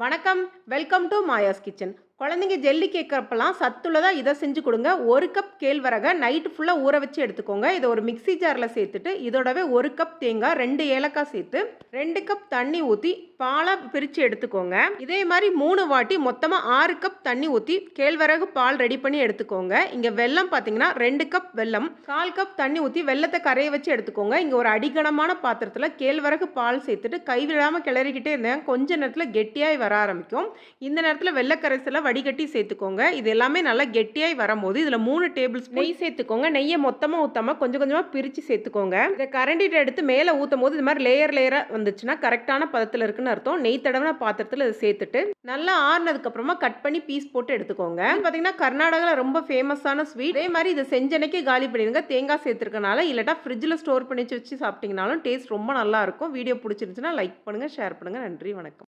வணக்கம். Welcome to Maya's kitchen. குழந்தைங்க jelly கேட்குறப்பலாம் சத்துள்ளதா இதை செஞ்சு கொடுங்க. 1 கப் கேழ்வரகை நைட்டு ஃபுல்லாக ஊற வச்சு எடுத்துக்கோங்க. இதை ஒரு மிக்ஸி ஜாரில் சேர்த்துட்டு இதோடவே 1 கப் தேங்காய், 2 ஏலக்காய் சேர்த்து 2 கப் தண்ணி ஊற்றி பாலாக பிரித்து எடுத்துக்கோங்க. இதே மாதிரி 3 வாட்டி மொத்தமாக 6 கப் தண்ணி ஊற்றி கேழ்வரகு பால் ரெடி பண்ணி எடுத்துக்கோங்க. இங்கே வெல்லம் பார்த்தீங்கன்னா 2 கப் வெல்லம், 1/4 கப் தண்ணி ஊற்றி வெல்லத்தை கரைய வச்சு எடுத்துக்கோங்க. இங்கே ஒரு அடிகனமான பாத்திரத்தில் கேழ்வரகு பால் சேர்த்துட்டு கைவிடாமல் கிளறிக்கிட்டே இருந்தேன். கொஞ்ச நேரத்தில் கெட்டியாகி வர ஆரம்பிக்கும். இந்த நேரத்தில் வெள்ளக்கரைசலை வடிகட்டி சேர்த்துக்கோங்க. இது எல்லாமே நல்லா கெட்டியாகி வரும்போது இதில் 3 டேபிள் ஸ்பூன் நெய் சேர்த்துக்கோங்க. நெய்யை மொத்தமாக ஊற்றாமல் கொஞ்சம் கொஞ்சமாக பிரித்து சேர்த்துக்கோங்க. இதை கரண்டிட்டு எடுத்து மேலே ஊற்றும் போது இது மாதிரி லேயராக வந்துச்சுன்னா கரெக்டான பதத்தில் இருக்குன்னு அர்த்தம். நெய் தடவின பாத்திரத்தில் இதை சேர்த்துட்டு நல்லா ஆறுனதுக்கப்புறமா கட் பண்ணி பீஸ் போட்டு எடுத்துக்கோங்க. பார்த்தீங்கன்னா கர்நாடகாவில் ரொம்ப ஃபேமஸான ஸ்வீட். இதே மாதிரி இதை செஞ்ச அன்னைக்கே காலி பண்ணிடுங்க. தேங்காய் சேர்த்துருக்கனால, இல்லாட்டா ஃப்ரிட்ஜில் ஸ்டோர் பண்ணி வச்சு சாப்பிட்டீங்கனாலும் டேஸ்ட் ரொம்ப நல்லா இருக்கும். வீடியோ பிடிச்சிருந்துச்சுன்னா லைக் பண்ணுங்கள், ஷேர் பண்ணுங்கள். நன்றி, வணக்கம்.